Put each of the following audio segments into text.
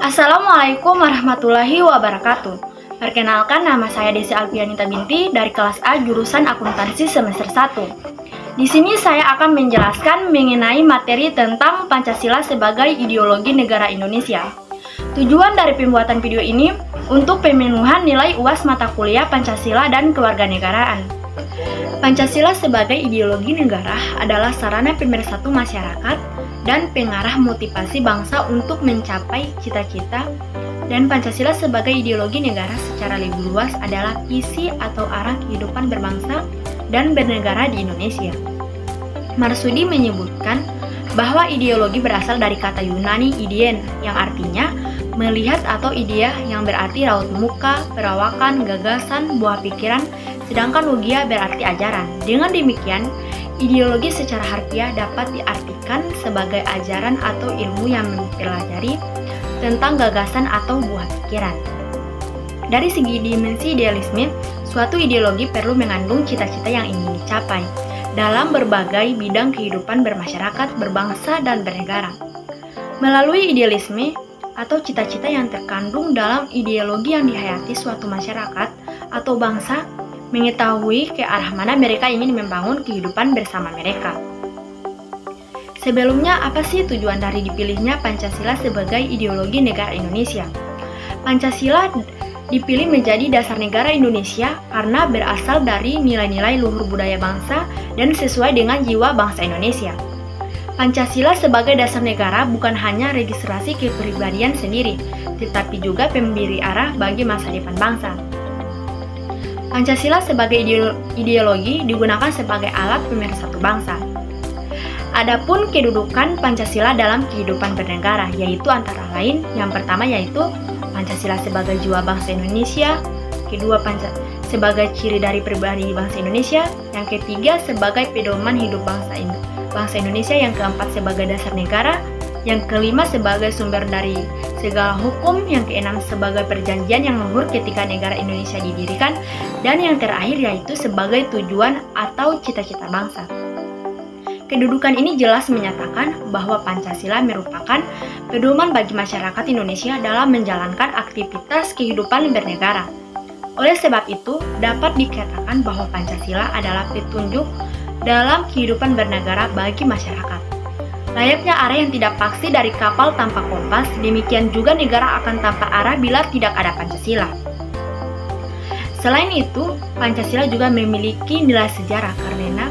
Assalamualaikum warahmatullahi wabarakatuh. Perkenalkan, nama saya Desi Alfianita Binti dari kelas A jurusan Akuntansi semester 1. Di sini saya akan menjelaskan mengenai materi tentang Pancasila sebagai ideologi negara Indonesia. Tujuan dari pembuatan video ini untuk pemenuhan nilai UAS mata kuliah Pancasila dan Kewarganegaraan. Pancasila sebagai ideologi negara adalah sarana pemersatu masyarakat dan pengarah motivasi bangsa untuk mencapai cita-cita, dan Pancasila sebagai ideologi negara secara lebih luas adalah visi atau arah kehidupan berbangsa dan bernegara di Indonesia. Marsudi menyebutkan bahwa ideologi berasal dari kata Yunani idein yang artinya melihat atau idea, yang berarti raut muka, perawakan, gagasan, buah pikiran, sedangkan logia berarti ajaran. Dengan demikian, ideologi secara harfiah dapat diartikan sebagai ajaran atau ilmu yang mempelajari tentang gagasan atau buah pikiran. Dari segi dimensi idealisme, suatu ideologi perlu mengandung cita-cita yang ingin dicapai dalam berbagai bidang kehidupan bermasyarakat, berbangsa, dan bernegara. Melalui idealisme atau cita-cita yang terkandung dalam ideologi yang dihayati suatu masyarakat atau bangsa, mengetahui ke arah mana mereka ingin membangun kehidupan bersama mereka. Sebelumnya, apa sih tujuan dari dipilihnya Pancasila sebagai ideologi negara Indonesia? Pancasila dipilih menjadi dasar negara Indonesia karena berasal dari nilai-nilai luhur budaya bangsa dan sesuai dengan jiwa bangsa Indonesia. Pancasila sebagai dasar negara bukan hanya registrasi kepribadian sendiri, tetapi juga pemberi arah bagi masa depan bangsa. Pancasila sebagai ideologi digunakan sebagai alat pemersatu bangsa. Adapun kedudukan Pancasila dalam kehidupan bernegara, yaitu antara lain yang pertama yaitu Pancasila sebagai jiwa bangsa Indonesia, kedua sebagai ciri dari pribadi bangsa Indonesia, yang ketiga sebagai pedoman hidup bangsa Indonesia, yang keempat sebagai dasar negara, yang kelima sebagai sumber dari segala hukum, yang keenam sebagai perjanjian yang luhur ketika negara Indonesia didirikan, dan yang terakhir yaitu sebagai tujuan atau cita-cita bangsa. Kedudukan ini jelas menyatakan bahwa Pancasila merupakan pedoman bagi masyarakat Indonesia dalam menjalankan aktivitas kehidupan bernegara. Oleh sebab itu, dapat dikatakan bahwa Pancasila adalah petunjuk dalam kehidupan bernegara bagi masyarakat. Layaknya arah yang tidak pasti dari kapal tanpa kompas, demikian juga negara akan tanpa arah bila tidak ada Pancasila. Selain itu, Pancasila juga memiliki nilai sejarah karena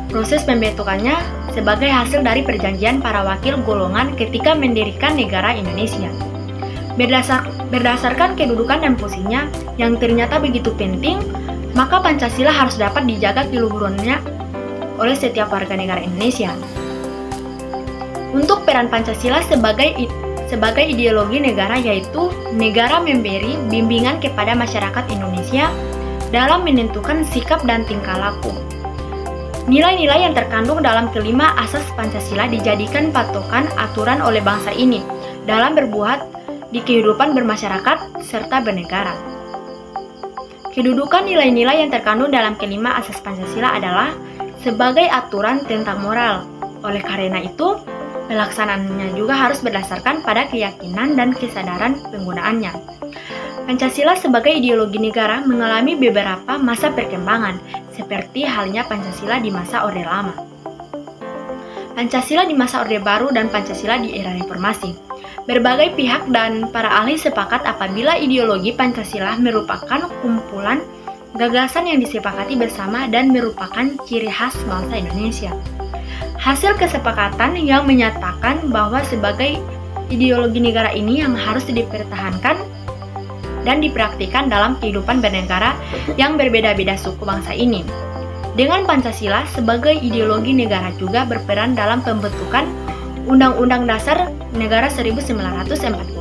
proses pembentukannya sebagai hasil dari perjanjian para wakil golongan ketika mendirikan negara Indonesia. Berdasarkan kedudukan dan fungsinya yang ternyata begitu penting, maka Pancasila harus dapat dijaga keluhurannya oleh setiap warga negara Indonesia. Untuk peran Pancasila sebagai ideologi negara, yaitu negara memberi bimbingan kepada masyarakat Indonesia dalam menentukan sikap dan tingkah laku. Nilai-nilai yang terkandung dalam kelima asas Pancasila dijadikan patokan aturan oleh bangsa ini dalam berbuat di kehidupan bermasyarakat serta bernegara. Kedudukan nilai-nilai yang terkandung dalam kelima asas Pancasila adalah sebagai aturan tentang moral. Oleh karena itu, pelaksanaannya juga harus berdasarkan pada keyakinan dan kesadaran penggunaannya. Pancasila sebagai ideologi negara mengalami beberapa masa perkembangan, seperti halnya Pancasila di masa Orde Lama, Pancasila di masa Orde Baru, dan Pancasila di era Reformasi. Berbagai pihak dan para ahli sepakat apabila ideologi Pancasila merupakan kumpulan gagasan yang disepakati bersama dan merupakan ciri khas bangsa Indonesia. Hasil kesepakatan yang menyatakan bahwa sebagai ideologi negara ini yang harus dipertahankan dan dipraktikkan dalam kehidupan bernegara yang berbeda-beda suku bangsa ini. Dengan Pancasila sebagai ideologi negara juga berperan dalam pembentukan Undang-Undang Dasar Negara 1945.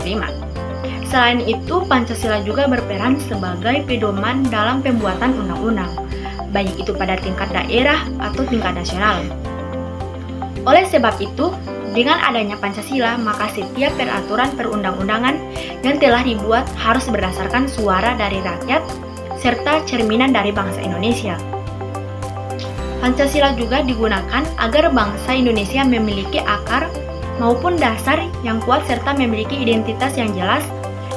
Selain itu, Pancasila juga berperan sebagai pedoman dalam pembuatan undang-undang, baik itu pada tingkat daerah atau tingkat nasional. Oleh sebab itu, dengan adanya Pancasila, maka setiap peraturan perundang-undangan yang telah dibuat harus berdasarkan suara dari rakyat serta cerminan dari bangsa Indonesia. Pancasila juga digunakan agar bangsa Indonesia memiliki akar maupun dasar yang kuat serta memiliki identitas yang jelas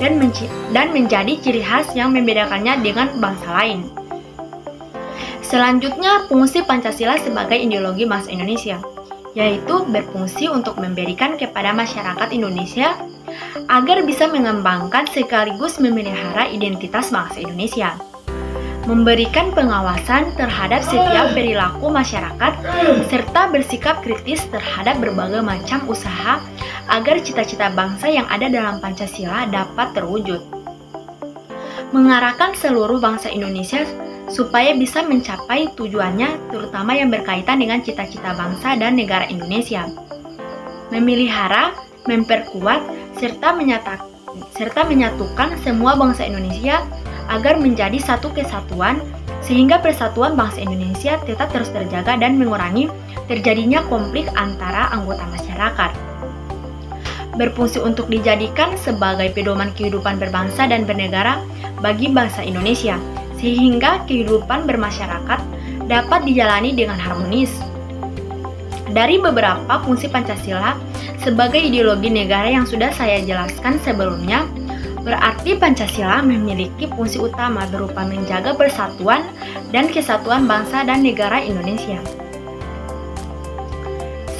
dan menjadi ciri khas yang membedakannya dengan bangsa lain. Selanjutnya, fungsi Pancasila sebagai ideologi bangsa Indonesia, yaitu berfungsi untuk memberikan kepada masyarakat Indonesia agar bisa mengembangkan sekaligus memelihara identitas bangsa Indonesia, memberikan pengawasan terhadap setiap perilaku masyarakat, serta bersikap kritis terhadap berbagai macam usaha agar cita-cita bangsa yang ada dalam Pancasila dapat terwujud. Mengarahkan seluruh bangsa Indonesia supaya bisa mencapai tujuannya, terutama yang berkaitan dengan cita-cita bangsa dan negara Indonesia. Memelihara, memperkuat, serta menyatukan semua bangsa Indonesia agar menjadi satu kesatuan, sehingga persatuan bangsa Indonesia tetap terus terjaga dan mengurangi terjadinya konflik antara anggota masyarakat. Berfungsi untuk dijadikan sebagai pedoman kehidupan berbangsa dan bernegara bagi bangsa Indonesia, sehingga kehidupan bermasyarakat dapat dijalani dengan harmonis. Dari beberapa fungsi Pancasila sebagai ideologi negara yang sudah saya jelaskan sebelumnya, berarti Pancasila memiliki fungsi utama berupa menjaga persatuan dan kesatuan bangsa dan negara Indonesia.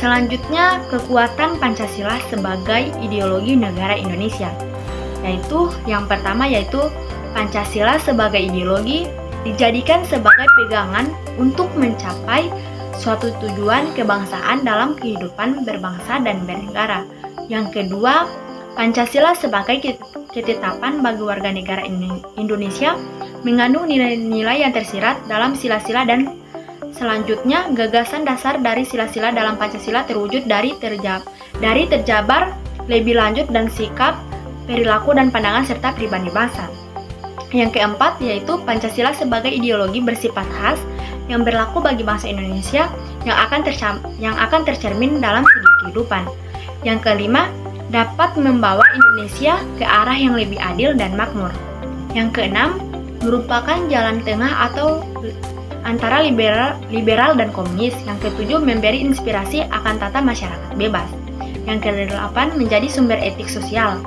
Selanjutnya, kekuatan Pancasila sebagai ideologi negara Indonesia, yaitu yang pertama yaitu Pancasila sebagai ideologi dijadikan sebagai pegangan untuk mencapai suatu tujuan kebangsaan dalam kehidupan berbangsa dan bernegara. Yang kedua, Pancasila sebagai ketetapan bagi warga negara Indonesia mengandung nilai-nilai yang tersirat dalam sila-sila, dan selanjutnya gagasan dasar dari sila-sila dalam Pancasila terwujud dari terjabar lebih lanjut dan sikap, perilaku dan pandangan serta pribadi bangsa. Yang keempat yaitu Pancasila sebagai ideologi bersifat khas yang berlaku bagi bangsa Indonesia yang akan tercermin dalam segi kehidupan. Yang kelima, dapat membawa Indonesia ke arah yang lebih adil dan makmur. Yang keenam, merupakan jalan tengah atau antara liberal dan komunis. Yang ketujuh, memberi inspirasi akan tata masyarakat bebas. Yang kedelapan, menjadi sumber etik sosial.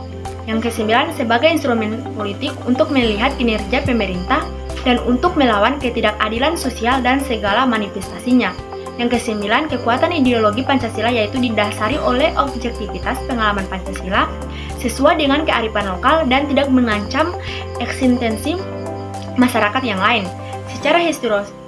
Yang kesembilan, sebagai instrumen politik untuk melihat kinerja pemerintah dan untuk melawan ketidakadilan sosial dan segala manifestasinya. Yang kesembilan, kekuatan ideologi Pancasila yaitu didasari oleh objektivitas pengalaman Pancasila sesuai dengan kearifan lokal dan tidak mengancam eksistensi masyarakat yang lain. Secara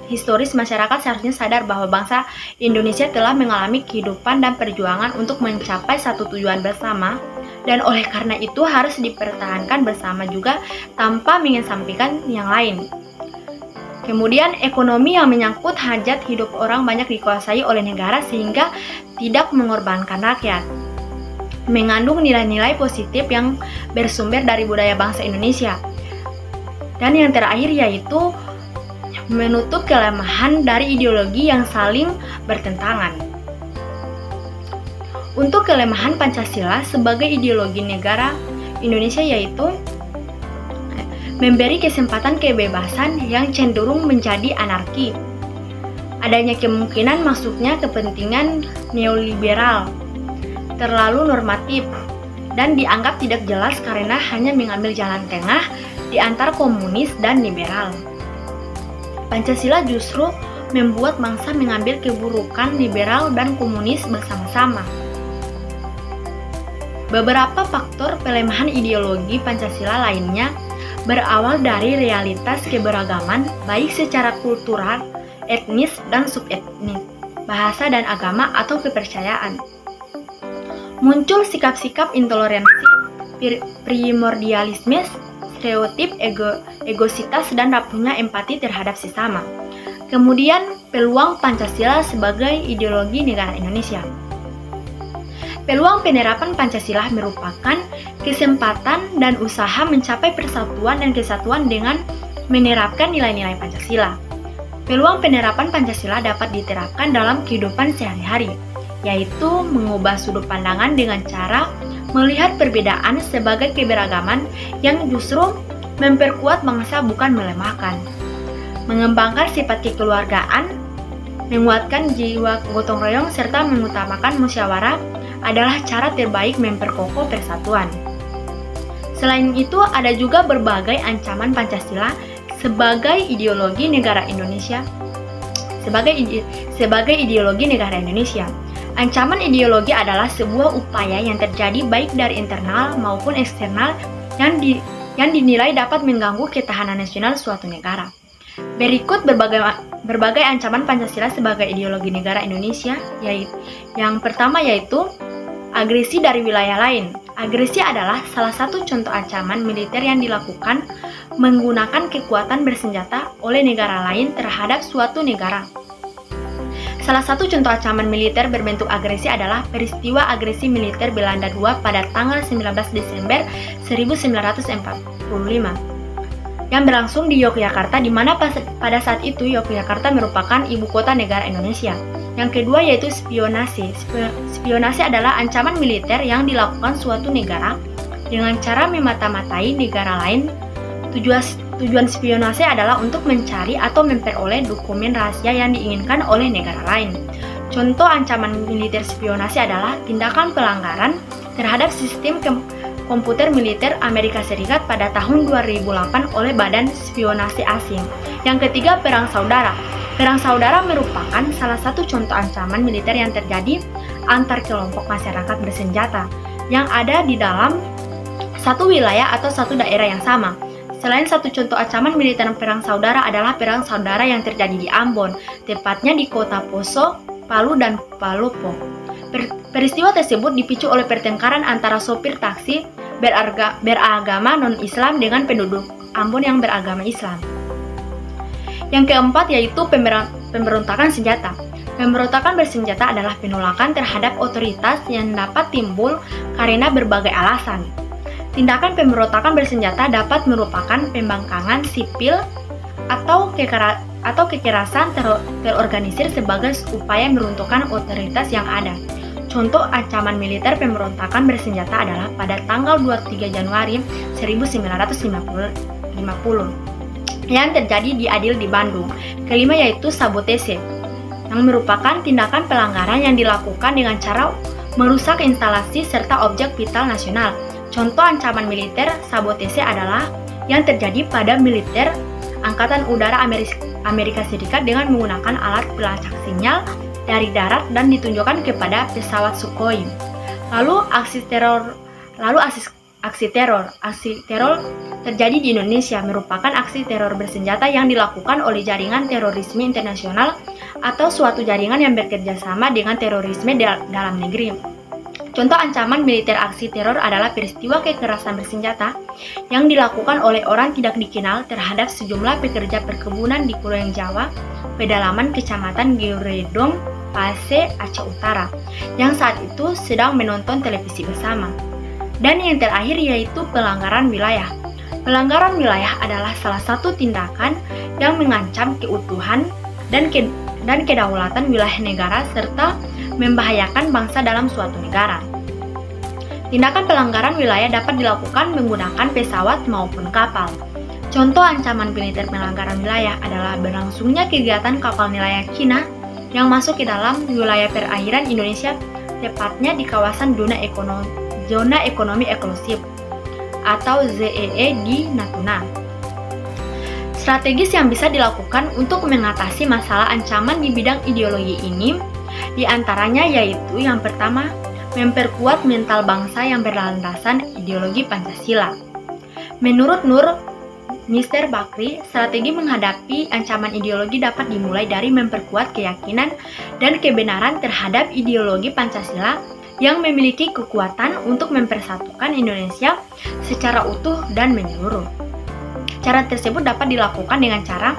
historis masyarakat seharusnya sadar bahwa bangsa Indonesia telah mengalami kehidupan dan perjuangan untuk mencapai satu tujuan bersama, dan oleh karena itu harus dipertahankan bersama juga tanpa mengesampingkan yang lain. Kemudian, ekonomi yang menyangkut hajat hidup orang banyak dikuasai oleh negara sehingga tidak mengorbankan rakyat. Mengandung nilai-nilai positif yang bersumber dari budaya bangsa Indonesia. Dan yang terakhir yaitu menutup kelemahan dari ideologi yang saling bertentangan. Untuk kelemahan Pancasila sebagai ideologi negara Indonesia yaitu memberi kesempatan kebebasan yang cenderung menjadi anarki. Adanya kemungkinan masuknya kepentingan neoliberal, terlalu normatif, dan dianggap tidak jelas karena hanya mengambil jalan tengah di antara komunis dan liberal. Pancasila justru membuat bangsa mengambil keburukan liberal dan komunis bersama-sama. Beberapa faktor pelemahan ideologi Pancasila lainnya berawal dari realitas keberagaman baik secara kultural, etnis, dan subetnis, bahasa dan agama atau kepercayaan. Muncul sikap-sikap intoleransi, primordialisme, stereotip, egositas, dan tak punya empati terhadap sesama. Kemudian, peluang Pancasila sebagai ideologi negara Indonesia. Peluang penerapan Pancasila merupakan kesempatan dan usaha mencapai persatuan dan kesatuan dengan menerapkan nilai-nilai Pancasila. Peluang penerapan Pancasila dapat diterapkan dalam kehidupan sehari-hari, yaitu mengubah sudut pandangan dengan cara melihat perbedaan sebagai keberagaman yang justru memperkuat bangsa bukan melemahkan. Mengembangkan sifat kekeluargaan, menguatkan jiwa gotong royong serta mengutamakan musyawarah adalah cara terbaik memperkokoh persatuan. Selain itu, ada juga berbagai ancaman Pancasila sebagai ideologi negara Indonesia. Sebagai ideologi negara Indonesia. Ancaman ideologi adalah sebuah upaya yang terjadi baik dari internal maupun eksternal yang dinilai dapat mengganggu ketahanan nasional suatu negara. Berikut berbagai ancaman Pancasila sebagai ideologi negara Indonesia, yaitu yang pertama yaitu agresi dari wilayah lain. Agresi adalah salah satu contoh ancaman militer yang dilakukan menggunakan kekuatan bersenjata oleh negara lain terhadap suatu negara. Salah satu contoh ancaman militer berbentuk agresi adalah peristiwa agresi militer Belanda II pada tanggal 19 Desember 1945 yang berlangsung di Yogyakarta, di mana pada saat itu Yogyakarta merupakan ibu kota negara Indonesia. Yang kedua yaitu spionase. Spionase adalah ancaman militer yang dilakukan suatu negara dengan cara memata-matai negara lain. Tujuan spionase adalah untuk mencari atau memperoleh dokumen rahasia yang diinginkan oleh negara lain. Contoh ancaman militer spionase adalah tindakan pelanggaran terhadap sistem komputer militer Amerika Serikat pada tahun 2008 oleh Badan Spionase Asing. Yang ketiga, perang saudara. Perang saudara merupakan salah satu contoh ancaman militer yang terjadi antar kelompok masyarakat bersenjata yang ada di dalam satu wilayah atau satu daerah yang sama. Selain satu contoh ancaman militer perang saudara adalah perang saudara yang terjadi di Ambon, tepatnya di kota Poso, Palu, dan Palopo. Peristiwa tersebut dipicu oleh pertengkaran antara sopir taksi beragama non-Islam dengan penduduk Ambon yang beragama Islam. Yang keempat yaitu pemberontakan senjata. Pemberontakan bersenjata adalah penolakan terhadap otoritas yang dapat timbul karena berbagai alasan. Tindakan pemberontakan bersenjata dapat merupakan pembangkangan sipil atau kekerasan terorganisir sebagai upaya meruntuhkan otoritas yang ada. Contoh ancaman militer pemberontakan bersenjata adalah pada tanggal 23 Januari 1950 yang terjadi di Adil di Bandung. Kelima yaitu sabotase, yang merupakan tindakan pelanggaran yang dilakukan dengan cara merusak instalasi serta objek vital nasional. Contoh ancaman militer sabotase adalah yang terjadi pada militer Angkatan Udara Amerika Serikat dengan menggunakan alat pelacak sinyal dari darat dan ditunjukkan kepada pesawat Sukhoi. Lalu aksi teror terjadi di Indonesia merupakan aksi teror bersenjata yang dilakukan oleh jaringan terorisme internasional atau suatu jaringan yang bekerja sama dengan terorisme dalam negeri. Contoh ancaman militer aksi teror adalah peristiwa kekerasan bersenjata yang dilakukan oleh orang tidak dikenal terhadap sejumlah pekerja perkebunan di Pulau Jawa, pedalaman Kecamatan Geredong, Pase, Aceh Utara, yang saat itu sedang menonton televisi bersama. Dan yang terakhir yaitu pelanggaran wilayah. Pelanggaran wilayah adalah salah satu tindakan yang mengancam keutuhan dan kedaulatan wilayah negara serta membahayakan bangsa dalam suatu negara. Tindakan pelanggaran wilayah dapat dilakukan menggunakan pesawat maupun kapal. Contoh ancaman militer pelanggaran wilayah adalah berlangsungnya kegiatan kapal nelayan Cina yang masuk ke dalam wilayah perairan Indonesia, tepatnya di kawasan Zona Ekonomi Eksklusif atau ZEE di Natuna. Strategis yang bisa dilakukan untuk mengatasi masalah ancaman di bidang ideologi ini diantaranya yaitu yang pertama, memperkuat mental bangsa yang berlandasan ideologi Pancasila. Menurut Mr. Bakri, strategi menghadapi ancaman ideologi dapat dimulai dari memperkuat keyakinan dan kebenaran terhadap ideologi Pancasila yang memiliki kekuatan untuk mempersatukan Indonesia secara utuh dan menyeluruh. Cara tersebut dapat dilakukan dengan cara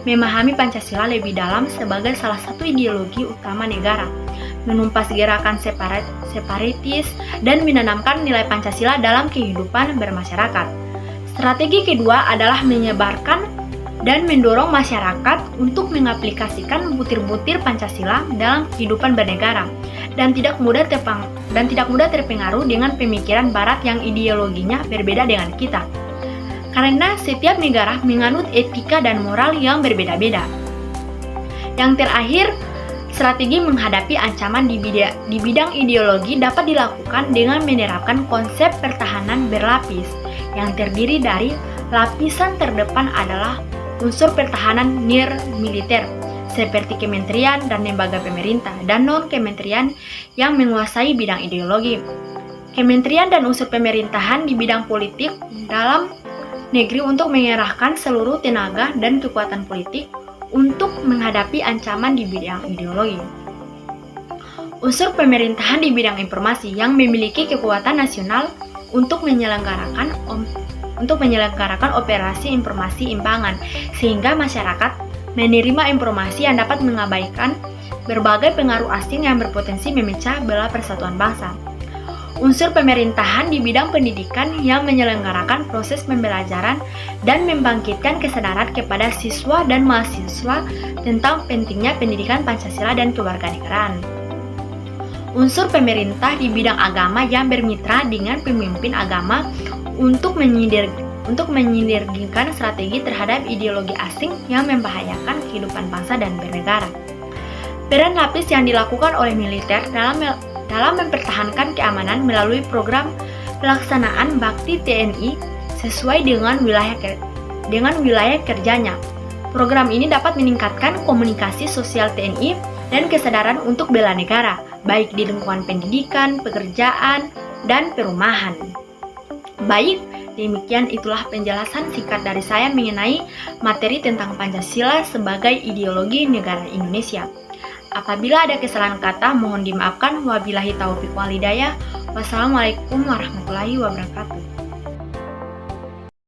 memahami Pancasila lebih dalam sebagai salah satu ideologi utama negara, menumpas gerakan separatis, dan menanamkan nilai Pancasila dalam kehidupan bermasyarakat. Strategi kedua adalah menyebarkan dan mendorong masyarakat untuk mengaplikasikan butir-butir Pancasila dalam kehidupan bernegara dan tidak mudah terpengaruh dengan pemikiran Barat yang ideologinya berbeda dengan kita. Karena setiap negara menganut etika dan moral yang berbeda-beda. Yang terakhir, Strategi menghadapi ancaman di bidang ideologi dapat dilakukan dengan menerapkan konsep pertahanan berlapis yang terdiri dari lapisan terdepan adalah unsur pertahanan nir-militer seperti kementerian dan lembaga pemerintah dan non-kementerian yang menguasai bidang ideologi. Kementerian dan unsur pemerintahan di bidang politik dalam negeri untuk mengerahkan seluruh tenaga dan kekuatan politik untuk menghadapi ancaman di bidang ideologi. Unsur pemerintahan di bidang informasi yang memiliki kekuatan nasional untuk menyelenggarakan operasi informasi imbangan sehingga masyarakat menerima informasi yang dapat mengabaikan berbagai pengaruh asing yang berpotensi memecah belah persatuan bangsa. Unsur pemerintahan di bidang pendidikan yang menyelenggarakan proses pembelajaran dan membangkitkan kesadaran kepada siswa dan mahasiswa tentang pentingnya pendidikan Pancasila dan kewarganegaraan. Unsur pemerintah di bidang agama yang bermitra dengan pemimpin agama untuk menyinergikan strategi terhadap ideologi asing yang membahayakan kehidupan bangsa dan bernegara. Peran lapis yang dilakukan oleh militer dalam mempertahankan keamanan melalui program pelaksanaan bakti TNI sesuai dengan wilayah kerjanya. Program ini dapat meningkatkan komunikasi sosial TNI dan kesadaran untuk bela negara, baik di lingkungan pendidikan, pekerjaan, dan perumahan. Baik, demikian itulah penjelasan singkat dari saya mengenai materi tentang Pancasila sebagai ideologi negara Indonesia. Apabila ada kesalahan kata, mohon dimaafkan. Wabillahi taufiq wal hidayah. Wassalamualaikum warahmatullahi wabarakatuh.